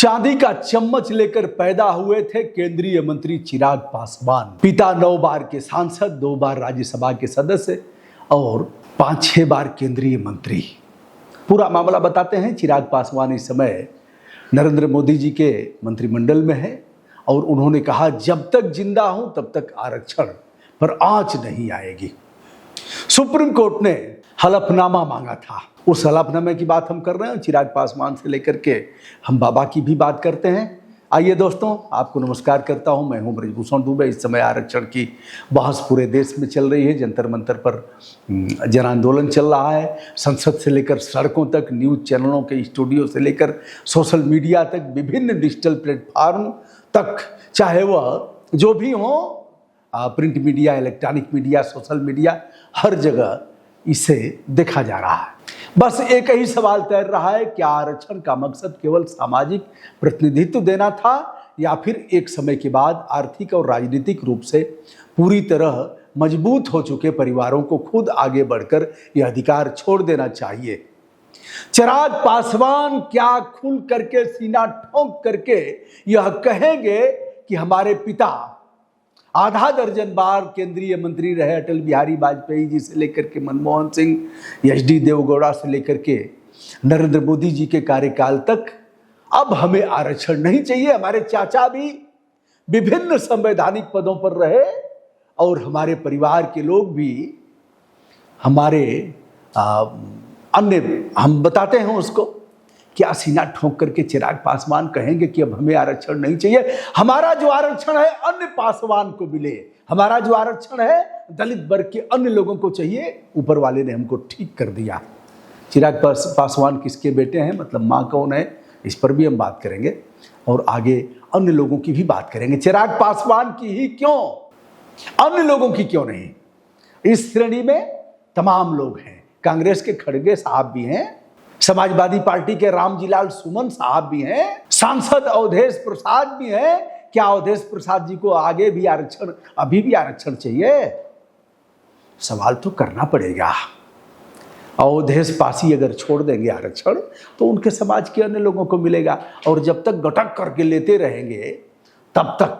चांदी का चम्मच लेकर पैदा हुए थे केंद्रीय मंत्री चिराग पासवान। पिता 9 बार के सांसद, 2 बार राज्यसभा के सदस्य और 5-6 बार केंद्रीय मंत्री। पूरा मामला बताते हैं। चिराग पासवान इस समय नरेंद्र मोदी जी के मंत्रिमंडल में है और उन्होंने कहा जब तक जिंदा हूं तब तक आरक्षण पर आंच नहीं आएगी। सुप्रीम कोर्ट ने हलफनामा मांगा था। उस हलफनामे की बात हम कर रहे हैं। चिराग पासवान से लेकर के हम बाबा की भी बात करते हैं। आइए दोस्तों, आपको नमस्कार करता हूं। मैं हूं ब्रजभूषण दुबे। इस समय आरक्षण की बहस पूरे देश में चल रही है। जंतर मंतर पर जन आंदोलन चल रहा है। संसद से लेकर सड़कों तक, न्यूज़ चैनलों के स्टूडियो से लेकर सोशल मीडिया तक, विभिन्न डिजिटल प्लेटफॉर्म तक, चाहे वह जो भी हो, print media, electronic media, social media, हर जगह इसे देखा जा रहा है। बस एक ही सवाल तैर रहा है, क्या आरक्षण का मकसद केवल सामाजिक प्रतिनिधित्व देना था या फिर एक समय के बाद आर्थिक और राजनीतिक रूप से पूरी तरह मजबूत हो चुके परिवारों को खुद आगे बढ़कर यह अधिकार छोड़ देना चाहिए। चिराग पासवान क्या खुल करके, सीना ठोंक करके यह कहेंगे कि हमारे पिता आधा दर्जन बार केंद्रीय मंत्री रहे, अटल बिहारी वाजपेयी जी से लेकर के मनमोहन सिंह, एच.डी. देवेगौड़ा से लेकर के नरेंद्र मोदी जी के कार्यकाल तक, अब हमें आरक्षण नहीं चाहिए। हमारे चाचा भी विभिन्न संवैधानिक पदों पर रहे और हमारे परिवार के लोग भी, हमारे अन्य, हम बताते हैं उसको, क्या सीना ठोंक करके चिराग पासवान कहेंगे कि अब हमें आरक्षण नहीं चाहिए। हमारा जो आरक्षण है अन्य पासवान को मिले, हमारा जो आरक्षण है दलित वर्ग के अन्य लोगों को चाहिए। ऊपर वाले ने हमको ठीक कर दिया। चिराग पासवान किसके बेटे हैं, मतलब माँ कौन है, इस पर भी हम बात करेंगे और आगे अन्य लोगों की भी बात करेंगे। चिराग पासवान की ही क्यों, अन्य लोगों की क्यों नहीं। इस श्रेणी में तमाम लोग हैं। कांग्रेस के खड़गे साहब भी हैं, समाजवादी पार्टी के रामजीलाल सुमन साहब भी हैं, सांसद अवधेश प्रसाद भी हैं। क्या अवधेश प्रसाद जी को आगे भी आरक्षण, अभी भी आरक्षण चाहिए? सवाल तो करना पड़ेगा। अवधेश पासी अगर छोड़ देंगे आरक्षण तो उनके समाज के अन्य लोगों को मिलेगा और जब तक गटक करके लेते रहेंगे तब तक।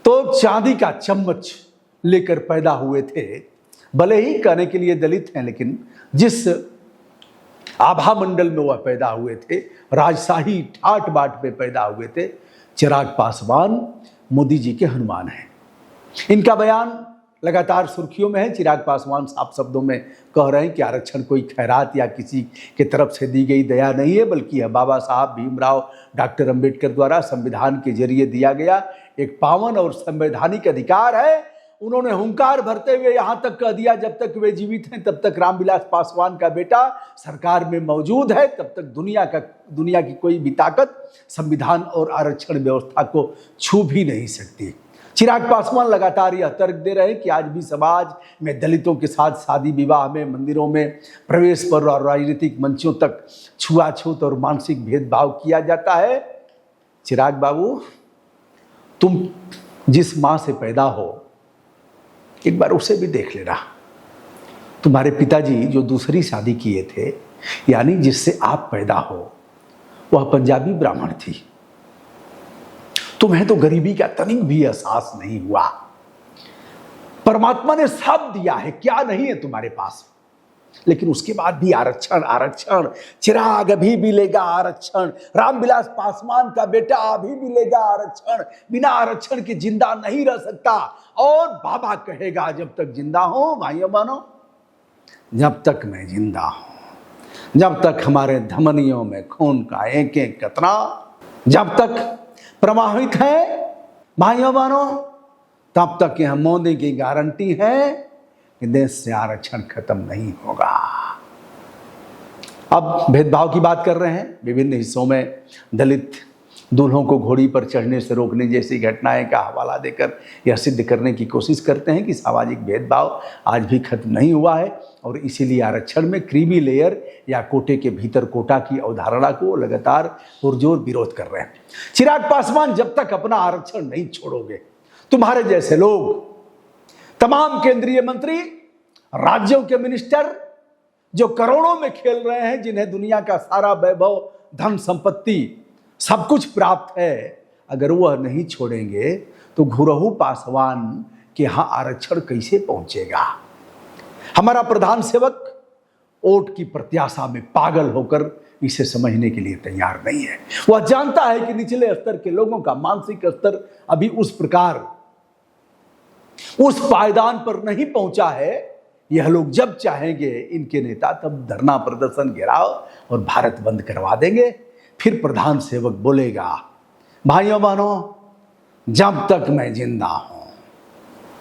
तो चांदी का चम्मच लेकर पैदा हुए थे, भले ही कहने के लिए दलित हैं, लेकिन जिस आभा मंडल में वह पैदा हुए थे, राजशाही ठाट बाट में पैदा हुए थे, चिराग पासवान मोदी जी के हनुमान हैं। इनका बयान लगातार सुर्खियों में है। चिराग पासवान साफ शब्दों में कह रहे हैं कि आरक्षण कोई खैरात या किसी के तरफ से दी गई दया नहीं है, बल्कि यह बाबा साहब भीमराव डॉक्टर अंबेडकर द्वारा संविधान के जरिए दिया गया एक पावन और संवैधानिक अधिकार है। उन्होंने हुंकार भरते हुए यहां तक कह दिया, जब तक वे जीवित हैं तब तक रामविलास पासवान का बेटा सरकार में मौजूद है, तब तक दुनिया की कोई भी ताकत संविधान और आरक्षण व्यवस्था को छू भी नहीं सकती। चिराग पासवान लगातार यह तर्क दे रहे हैं कि आज भी समाज में दलितों के साथ शादी विवाह में, मंदिरों में प्रवेश पर और राजनीतिक मंचों तक छुआछूत और मानसिक भेदभाव किया जाता है। चिराग बाबू, तुम जिस माँ से पैदा हो एक बार उसे भी देख लेना। तुम्हारे पिताजी जो दूसरी शादी किए थे, यानी जिससे आप पैदा हो, वह पंजाबी ब्राह्मण थी। तुम्हें तो गरीबी का तनिक भी एहसास नहीं हुआ। परमात्मा ने सब दिया है, क्या नहीं है तुम्हारे पास, लेकिन उसके बाद भी आरक्षण आरक्षण। चिराग अभी भी लेगा आरक्षण, रामविलास पासवान का बेटा अभी भी लेगा आरक्षण, बिना आरक्षण के जिंदा नहीं रह सकता। और बाबा कहेगा जब तक जिंदा हो, भाइयों बहनों, जब तक मैं जिंदा हूं, जब तक हमारे धमनियों में खून का एक एक कतरा जब तक प्रवाहित है, भाइयों बहनों, तब तक यह मोदी की गारंटी है कि देश से आरक्षण खत्म नहीं होगा। अब भेदभाव की बात कर रहे हैं। विभिन्न हिस्सों में दलित दूल्हों को घोड़ी पर चढ़ने से रोकने जैसी घटनाएं का हवाला देकर यह सिद्ध करने की कोशिश करते हैं कि सामाजिक भेदभाव आज भी खत्म नहीं हुआ है और इसीलिए आरक्षण में क्रीमी लेयर या कोटे के भीतर कोटा की अवधारणा को लगातार पुरजोर विरोध कर रहे हैं। चिराग पासवान, जब तक अपना आरक्षण नहीं छोड़ोगे, तुम्हारे जैसे लोग, तमाम केंद्रीय मंत्री, राज्यों के मिनिस्टर जो करोड़ों में खेल रहे हैं, जिन्हें दुनिया का सारा वैभव, धन संपत्ति सब कुछ प्राप्त है, अगर वह नहीं छोड़ेंगे तो घुरहु पासवान के यहाँ आरक्षण कैसे पहुंचेगा। हमारा प्रधान सेवक वोट की प्रत्याशा में पागल होकर इसे समझने के लिए तैयार नहीं है। वह जानता है कि निचले स्तर के लोगों का मानसिक स्तर अभी उस प्रकार उस पायदान पर नहीं पहुंचा है। यह लोग जब चाहेंगे इनके नेता तब धरना प्रदर्शन, घेराव और भारत बंद करवा देंगे। फिर प्रधान सेवक बोलेगा, भाइयों बहनों, जब तक मैं जिंदा हूं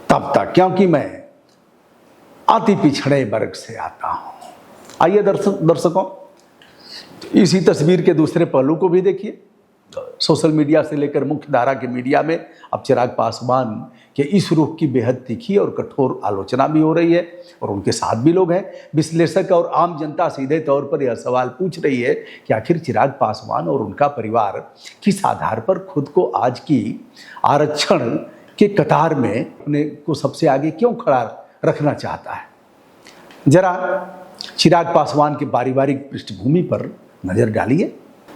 तब तक, क्योंकि मैं अति पिछड़े वर्ग से आता हूं। आइए दर्शकों, इसी तस्वीर के दूसरे पहलू को भी देखिए। सोशल मीडिया से लेकर मुख्य धारा के मीडिया में अब चिराग पासवान के इस रुख की बेहद तीखी और कठोर आलोचना भी हो रही है और उनके साथ भी लोग हैं। विश्लेषक और आम जनता सीधे तौर पर यह सवाल पूछ रही है कि आखिर चिराग पासवान और उनका परिवार किस आधार पर खुद को आज की आरक्षण के कतार में अपने को सबसे आगे क्यों खड़ा रखना चाहता है। जरा चिराग पासवान के पारिवारिक पृष्ठभूमि पर नजर डालिए।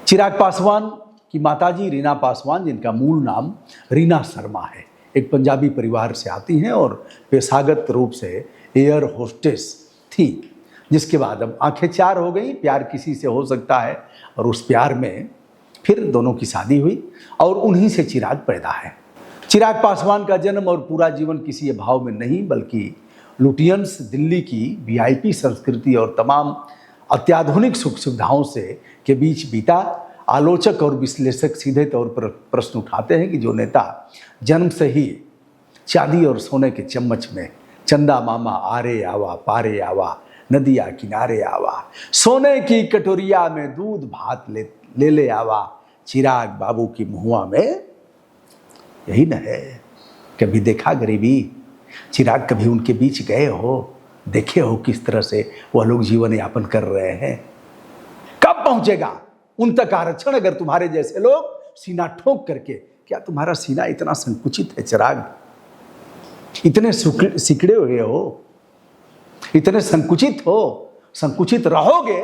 चिराग पासवान की माताजी रीना पासवान, जिनका मूल नाम रीना शर्मा है, एक पंजाबी परिवार से आती हैं और पेशागत रूप से एयर होस्टेस थी, जिसके बाद अब आंखें चार हो गई। प्यार किसी से हो सकता है और उस प्यार में फिर दोनों की शादी हुई और उन्हीं से चिराग पैदा है। चिराग पासवान का जन्म और पूरा जीवन किसी अभाव में नहीं बल्कि लुटियंस दिल्ली की वीआईपी संस्कृति और तमाम अत्याधुनिक सुख सुविधाओं से के बीच बीता। आलोचक और विश्लेषक सीधे तौर पर प्रश्न उठाते हैं कि जो नेता जन्म से ही चांदी और सोने के चम्मच में चंदा मामा आरे आवा पारे आवा नदिया किनारे आवा, सोने की कटोरिया में दूध भात ले आवा, चिराग बाबू की मुहुआ में यही न है। कभी देखा गरीबी? चिराग कभी उनके बीच गए हो, देखे हो किस तरह से वह लोग जीवन यापन कर रहे हैं? कब पहुंचेगा उन तक आरक्षण अगर तुम्हारे जैसे लोग सीना ठोक करके? क्या तुम्हारा सीना इतना संकुचित है चिराग? इतने सिकड़े हुए हो, इतने संकुचित हो, संकुचित रहोगे।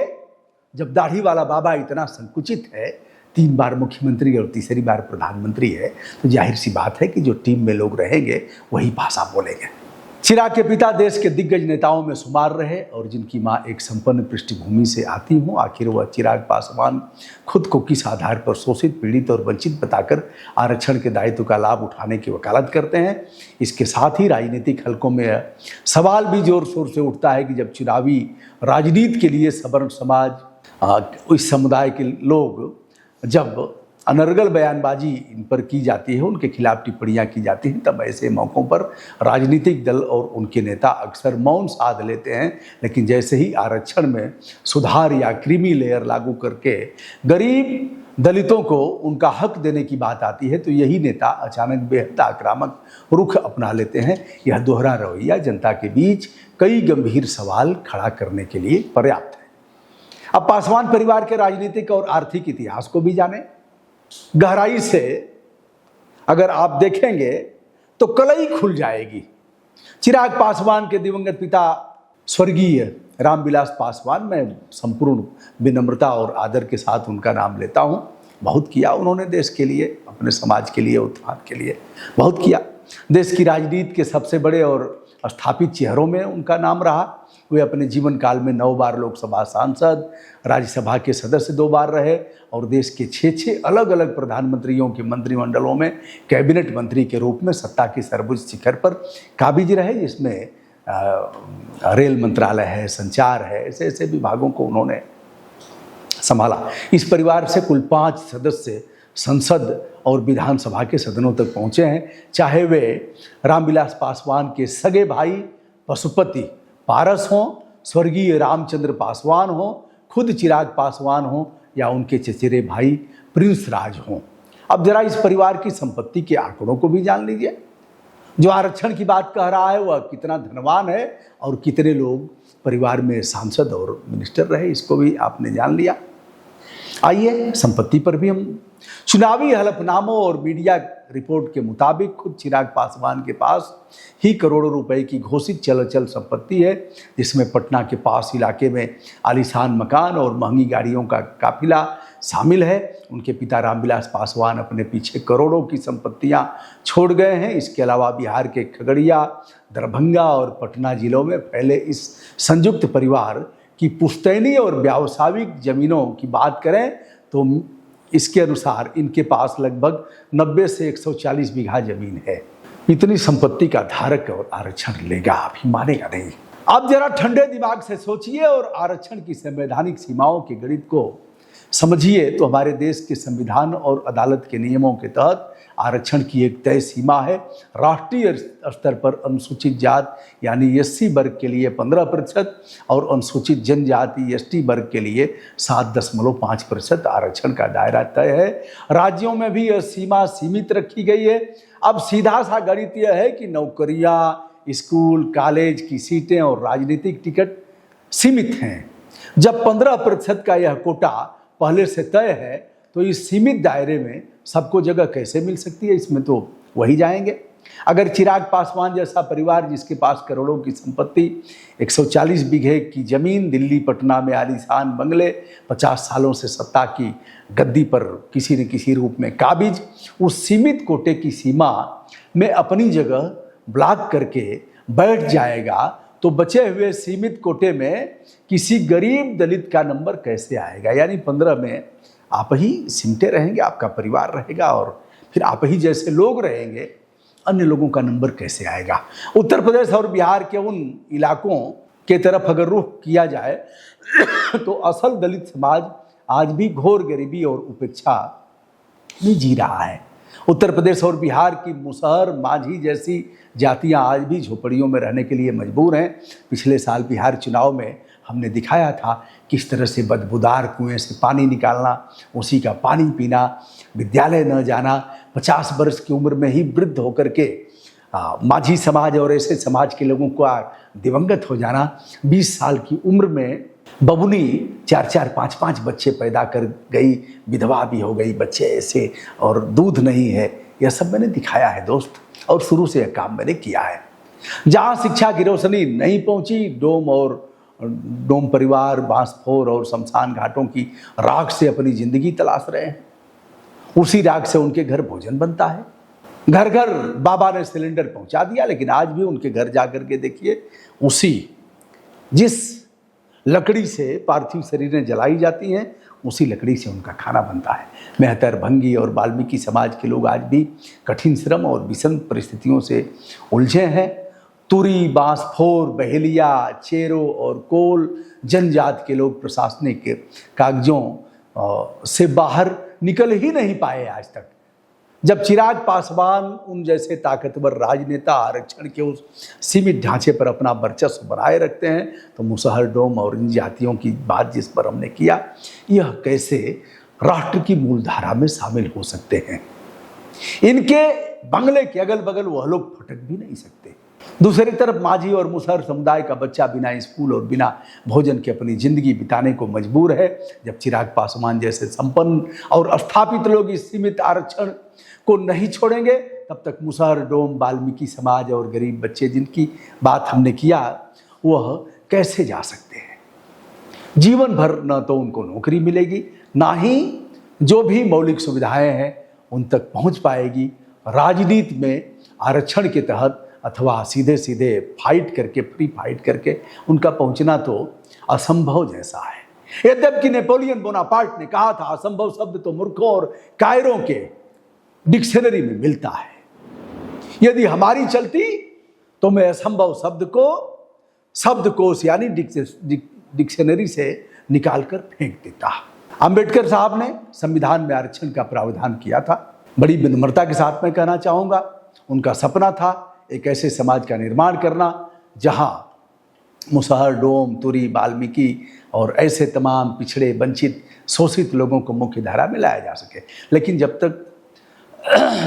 जब दाढ़ी वाला बाबा इतना संकुचित है, 3 बार मुख्यमंत्री और तीसरी बार प्रधानमंत्री है, तो जाहिर सी बात है कि जो टीम में लोग रहेंगे वही भाषा बोलेंगे। चिराग के पिता देश के दिग्गज नेताओं में शुमार रहे और जिनकी मां एक संपन्न पृष्ठभूमि से आती हूँ। आखिर वह चिराग पासवान खुद को किस आधार पर शोषित, पीड़ित और वंचित बताकर आरक्षण के दायित्व का लाभ उठाने की वकालत करते हैं। इसके साथ ही राजनीतिक हलकों में सवाल भी जोर शोर से उठता है कि जब चुनावी राजनीति के लिए सवर्ण समाज, इस समुदाय के लोग जब अनर्गल बयानबाजी इन पर की जाती है, उनके खिलाफ टिप्पणियां की जाती हैं, तब ऐसे मौक़ों पर राजनीतिक दल और उनके नेता अक्सर मौन साध लेते हैं। लेकिन जैसे ही आरक्षण में सुधार या क्रीमी लेयर लागू करके गरीब दलितों को उनका हक देने की बात आती है, तो यही नेता अचानक बेहद आक्रामक रुख अपना लेते हैं। यह दोहरा रवैया जनता के बीच कई गंभीर सवाल खड़ा करने के लिए पर्याप्त है। अब पासवान परिवार के राजनीतिक और आर्थिक इतिहास को भी जाने। गहराई से अगर आप देखेंगे तो कलई खुल जाएगी। चिराग पासवान के दिवंगत पिता स्वर्गीय रामविलास पासवान, मैं संपूर्ण विनम्रता और आदर के साथ उनका नाम लेता हूं। बहुत किया उन्होंने देश के लिए, अपने समाज के लिए, उत्थान के लिए बहुत किया। देश की राजनीति के सबसे बड़े और स्थापित चेहरों में उनका नाम रहा। वे अपने जीवन काल में 9 बार लोकसभा सांसद, राज्यसभा के सदस्य 2 बार रहे और देश के 6 अलग अलग प्रधानमंत्रियों के मंत्रिमंडलों में कैबिनेट मंत्री के रूप में सत्ता के सर्वोच्च शिखर पर काबिज रहे, जिसमें रेल मंत्रालय है, संचार है, ऐसे ऐसे विभागों को उन्होंने संभाला। इस परिवार से कुल 5 सदस्य संसद और विधानसभा के सदनों तक पहुँचे हैं, चाहे वे रामविलास पासवान के सगे भाई पशुपति पारस हों, स्वर्गीय रामचंद्र पासवान हों, खुद चिराग पासवान हों या उनके चचेरे भाई प्रिंस राज हों। अब जरा इस परिवार की संपत्ति के आंकड़ों को भी जान लीजिए। जो आरक्षण की बात कह रहा है वह कितना धनवान है और कितने लोग परिवार में सांसद और मिनिस्टर रहे, इसको भी आपने जान लिया। आइए संपत्ति पर भी हम। चुनावी हलफनामों और मीडिया रिपोर्ट के मुताबिक खुद चिराग पासवान के पास ही करोड़ों रुपए की घोषित चल संपत्ति है, जिसमें पटना के पास इलाके में आलीशान मकान और महंगी गाड़ियों का काफिला, शामिल है। उनके पिता रामविलास पासवान अपने पीछे करोड़ों की संपत्तियां छोड़ गए हैं। इसके अलावा बिहार के खगड़िया, दरभंगा और पटना जिलों में फैले इस संयुक्त परिवार की पुश्तैनी और व्यावसायिक जमीनों की बात करें तो इसके अनुसार इनके पास लगभग 90 से 140 बीघा जमीन है। इतनी संपत्ति का धारक और आरक्षण लेगा, अभी मानेगा नहीं। आप जरा ठंडे दिमाग से सोचिए और आरक्षण की संवैधानिक सीमाओं के गणित को समझिए तो हमारे देश के संविधान और अदालत के नियमों के तहत आरक्षण की एक तय सीमा है। राष्ट्रीय स्तर पर अनुसूचित जाति यानी एससी वर्ग के लिए 15% और अनुसूचित जनजाति एसटी वर्ग के लिए 7.5% आरक्षण का दायरा तय है। राज्यों में भी यह सीमा सीमित रखी गई है। अब सीधा सा गणित यह है कि नौकरियां, स्कूल, कॉलेज की सीटें और राजनीतिक टिकट सीमित हैं। जब 15% का यह कोटा पहले से तय है तो इस सीमित दायरे में सबको जगह कैसे मिल सकती है? इसमें तो वही जाएंगे। अगर चिराग पासवान जैसा परिवार जिसके पास करोड़ों की संपत्ति, 140 बीघे की जमीन, दिल्ली पटना में आलीशान बंगले, 50 सालों से सत्ता की गद्दी पर किसी न किसी रूप में काबिज, उस सीमित कोटे की सीमा में अपनी जगह ब्लॉक करके बैठ जाएगा तो बचे हुए सीमित कोटे में किसी गरीब दलित का नंबर कैसे आएगा? यानी 15 में आप ही सिमटे रहेंगे, आपका परिवार रहेगा और फिर आप ही जैसे लोग रहेंगे, अन्य लोगों का नंबर कैसे आएगा? उत्तर प्रदेश और बिहार के उन इलाकों के तरफ अगर रुख किया जाए तो असल दलित समाज आज भी घोर गरीबी और उपेक्षा में जी रहा है। उत्तर प्रदेश और बिहार की मुसहर, माझी जैसी जातियां आज भी झोपड़ियों में रहने के लिए मजबूर हैं। पिछले साल बिहार चुनाव में हमने दिखाया था किस तरह से बदबूदार कुएं से पानी निकालना, उसी का पानी पीना, विद्यालय न जाना, 50 वर्ष की उम्र में ही वृद्ध होकर के माझी समाज और ऐसे समाज के लोगों का दिवंगत हो जाना, 20 साल की उम्र में बबुनी 4-4, 5-5 बच्चे पैदा कर गई, विधवा भी हो गई, बच्चे ऐसे और दूध नहीं है। यह सब मैंने दिखाया है दोस्त, और शुरू से यह काम मैंने किया है। जहाँ शिक्षा की रोशनी नहीं पहुँची, डोम परिवार बांसफोर और शमशान घाटों की राख से अपनी जिंदगी तलाश रहे हैं। उसी राख से उनके घर भोजन बनता है। घर घर बाबा ने सिलेंडर पहुंचा दिया, लेकिन आज भी उनके घर जाकर के देखिए, जिस लकड़ी से पार्थिव शरीरें जलाई जाती हैं उसी लकड़ी से उनका खाना बनता है। मेहतर, भंगी और वाल्मीकि समाज के लोग आज भी कठिन श्रम और विषम परिस्थितियों से उलझे हैं। तुरी, बांसफोर, बहेलिया, चेरो और कोल जनजाति के लोग प्रशासनिक कागजों से बाहर निकल ही नहीं पाए आज तक। जब चिराग पासवान उन जैसे ताकतवर राजनेता आरक्षण के उस सीमित ढांचे पर अपना वर्चस्व बनाए रखते हैं तो मुसहर, डोम और इन जातियों की बात जिस पर हमने किया, यह कैसे राष्ट्र की मूलधारा में शामिल हो सकते हैं? इनके बंगले के अगल बगल वह लोग फटक भी नहीं सकते। दूसरी तरफ माझी और मुसहर समुदाय का बच्चा बिना स्कूल और बिना भोजन के अपनी जिंदगी बिताने को मजबूर है। जब चिराग पासवान जैसे संपन्न और स्थापित लोग इस सीमित आरक्षण को नहीं छोड़ेंगे, तब तक मुसहर, डोम, वाल्मीकि समाज और गरीब बच्चे जिनकी बात हमने किया, वह कैसे जा सकते हैं? जीवन भर न तो उनको नौकरी मिलेगी, ना ही जो भी मौलिक सुविधाएं हैं उन तक पहुंच पाएगी। राजनीति में आरक्षण के तहत अथवा सीधे सीधे फाइट करके, फ्री फाइट करके उनका पहुंचना तो असंभव जैसा है। यद्यपि नेपोलियन बोनापार्ट ने कहा था, असंभव शब्द तो मूर्खों और कायरों के डिक्शनरी में मिलता है। यदि हमारी चलती तो मैं असंभव शब्द को शब्दकोश यानी डिक्शनरी से निकालकर फेंक देता। अंबेडकर साहब ने संविधान में आरक्षण का प्रावधान किया था। बड़ी विनम्रता के साथ मैं कहना चाहूँगा, उनका सपना था एक ऐसे समाज का निर्माण करना जहां मुसहर, डोम, तुरी, वाल्मीकि और ऐसे तमाम पिछड़े, वंचित, शोषित लोगों को मुख्य धारा में लाया जा सके। लेकिन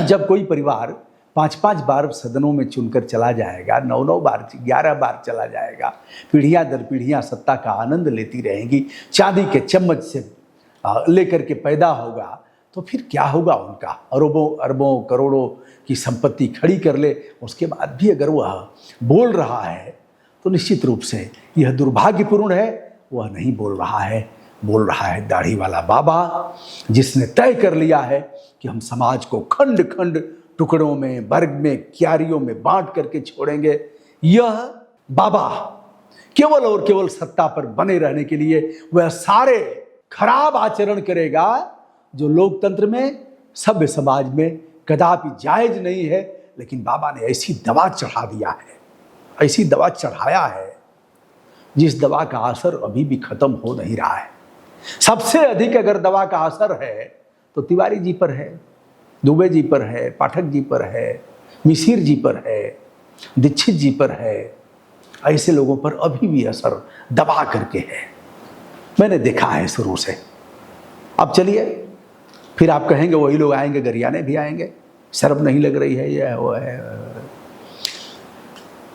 जब कोई परिवार 5-5 बार सदनों में चुनकर चला जाएगा, 9-9 बार, 11 बार चला जाएगा, पीढ़ियां दर पीढ़ियां सत्ता का आनंद लेती रहेंगी, चांदी के चम्मच से लेकर के पैदा होगा, तो फिर क्या होगा उनका? अरबों अरबों करोड़ों की संपत्ति खड़ी कर ले, उसके बाद भी अगर वह बोल रहा है तो निश्चित रूप से यह दुर्भाग्यपूर्ण है। वह नहीं बोल रहा है, बोल रहा है दाढ़ी वाला बाबा, जिसने तय कर लिया है कि हम समाज को खंड खंड टुकड़ों में, वर्ग में, क्यारियों में बांट करके छोड़ेंगे। यह बाबा केवल और केवल सत्ता पर बने रहने के लिए वह सारे खराब आचरण करेगा जो लोकतंत्र में, सभ्य समाज में कदापि जायज नहीं है। लेकिन बाबा ने ऐसी दवा चढ़ा दिया है, ऐसी दवा चढ़ाया है जिस दवा का असर अभी भी खत्म हो नहीं रहा है। सबसे अधिक अगर दवा का असर है तो तिवारी जी पर है, दुबे जी पर है, पाठक जी पर है, मिसिर जी पर है, दीक्षित जी पर है। ऐसे लोगों पर अभी भी असर दबा करके है, मैंने देखा है शुरू से। अब चलिए, फिर आप कहेंगे वही लोग आएंगे, गरियाने भी आएंगे, शर्म नहीं लग रही है, यह वो है।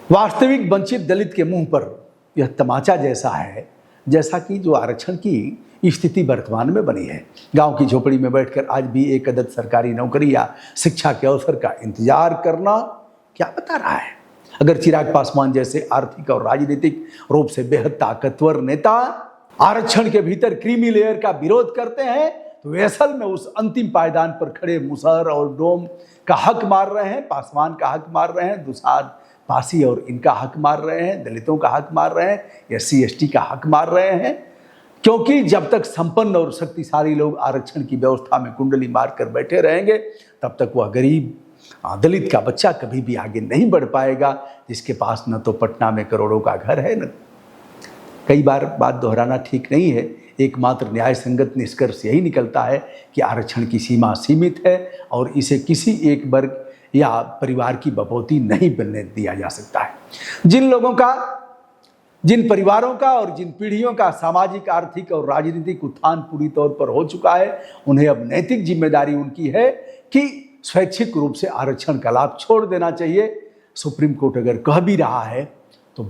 वास्तविक वंचित दलित के मुंह पर यह तमाचा जैसा है, जैसा कि जो आरक्षण की स्थिति वर्तमान में बनी है। गांव की झोपड़ी में बैठकर आज भी एक अदद सरकारी नौकरी या शिक्षा के अवसर का इंतजार करना क्या बता रहा है? अगर चिराग पासवान जैसे आर्थिक और राजनीतिक रूप से बेहद ताकतवर नेता आरक्षण के भीतर क्रीमी लेयर का विरोध करते हैं तो वे असल में उस अंतिम पायदान पर खड़े मुसहर और डोम का हक मार रहे हैं, पासवान का हक मार रहे हैं, दुसाद पासी और इनका हक मार रहे हैं, दलितों का हक मार रहे हैं, SC ST का हक मार रहे हैं। क्योंकि जब तक संपन्न और शक्तिशाली लोग आरक्षण की व्यवस्था में कुंडली मारकर बैठे रहेंगे, तब तक वह गरीब दलित का बच्चा कभी भी आगे नहीं बढ़ पाएगा, जिसके पास न तो पटना में करोड़ों का घर है, न कई बार बात दोहराना ठीक नहीं है। एकमात्र न्याय संगत निष्कर्ष यही निकलता है कि आरक्षण की सीमा सीमित है और इसे किसी एक वर्ग या परिवार की बपौती नहीं बनने दिया जा सकता है। जिन परिवारों का और जिन पीढ़ियों का सामाजिक, आर्थिक और राजनीतिक उत्थान पूरी तौर पर हो चुका है, उन्हें अब नैतिक जिम्मेदारी उनकी है कि स्वैच्छिक रूप से आरक्षण का लाभ छोड़ देना चाहिए। सुप्रीम कोर्ट अगर कह भी रहा है तो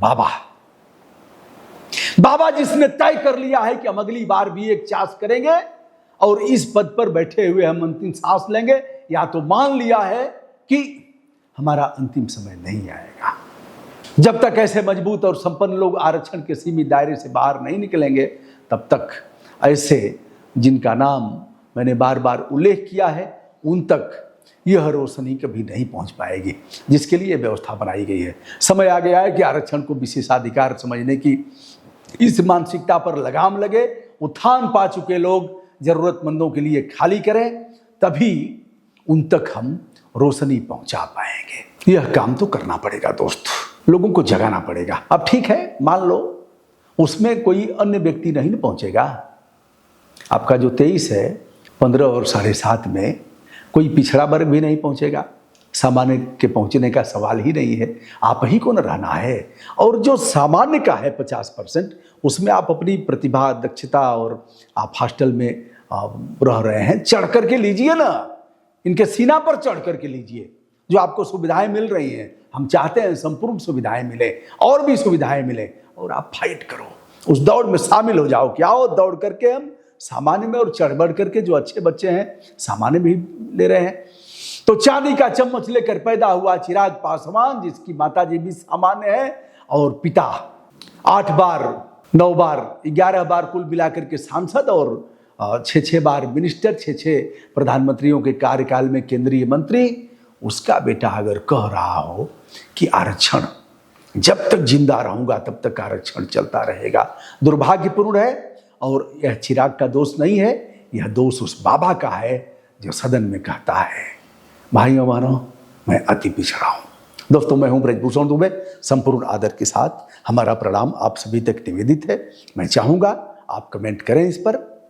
बाबा जिसने तय कर लिया है कि हम अगली बार भी एक चांस करेंगे और इस पद पर बैठे हुए हम अंतिम सांस लेंगे, या तो मान लिया है कि हमारा अंतिम समय नहीं आएगा। जब तक ऐसे मजबूत और संपन्न लोग आरक्षण के सीमित दायरे से बाहर नहीं निकलेंगे, तब तक ऐसे जिनका नाम मैंने बार बार उल्लेख किया है, उन तक यह रोशनी कभी नहीं पहुंच पाएगी जिसके लिए व्यवस्था बनाई गई है। समय आ गया है कि आरक्षण को विशेषाधिकार समझने की इस मानसिकता पर लगाम लगे। उत्थान पा चुके लोग जरूरतमंदों के लिए खाली करें, तभी उन तक हम रोशनी पहुंचा पाएंगे। यह काम तो करना पड़ेगा दोस्त, लोगों को जगाना पड़ेगा। अब ठीक है, मान लो उसमें कोई अन्य व्यक्ति नहीं पहुंचेगा। आपका जो 23 है, 15 और 7.5 में कोई पिछड़ा वर्ग भी नहीं पहुंचेगा। सामान्य के पहुंचने का सवाल ही नहीं है, आप ही को न रहना है। और जो सामान्य का है 50%, उसमें आप अपनी प्रतिभा, दक्षता और आप हॉस्टल में रह रहे हैं, चढ़ करके लीजिए ना, इनके सीना पर चढ़ करके लीजिए। जो आपको सुविधाएं मिल रही हैं, हम चाहते हैं संपूर्ण सुविधाएं मिले, और भी सुविधाएं मिले, और आप फाइट करो, उस दौड़ में शामिल हो जाओ। क्या हो, दौड़ करके हम सामान्य में और चढ़ बढ़ करके जो अच्छे बच्चे हैं सामान्य भी ले रहे हैं। तो चांदी का चम्मच लेकर पैदा हुआ चिराग पासवान, जिसकी माताजी भी सामान्य है और पिता 8 बार 9 बार 11 बार कुल मिलाकर के सांसद और 6 बार मिनिस्टर, 6 प्रधानमंत्रियों के कार्यकाल में केंद्रीय मंत्री, उसका बेटा अगर कह रहा हो कि आरक्षण जब तक जिंदा रहूंगा तब तक आरक्षण चलता रहेगा, दुर्भाग्यपूर्ण है। और यह चिराग का दोष नहीं है, यह दोष उस बाबा का है जो सदन में कहता है, भाइयों बहनों, मैं अति पिछड़ा हूँ। दोस्तों, मैं हूँ ब्रजभूषण दुबे। संपूर्ण आदर के साथ हमारा प्रणाम आप सभी तक निवेदित है। मैं चाहूँगा आप कमेंट करें इस पर,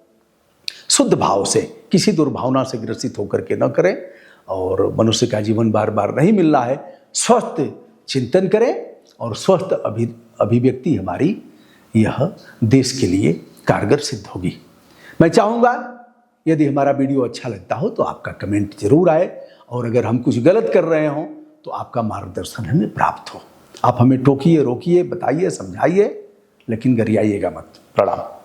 शुद्ध भाव से, किसी दुर्भावना से ग्रसित होकर के न करें। और मनुष्य का जीवन बार बार नहीं मिल रहा है, स्वस्थ चिंतन करें और स्वस्थ अभिव्यक्ति हमारी यह देश के लिए कारगर सिद्ध होगी। मैं चाहूँगा यदि हमारा वीडियो अच्छा लगता हो तो आपका कमेंट जरूर आए, और अगर हम कुछ गलत कर रहे हों तो आपका मार्गदर्शन हमें प्राप्त हो। आप हमें टोकिए, रोकिए, बताइए, समझाइए, लेकिन गरियाइएगा मत। प्रणाम।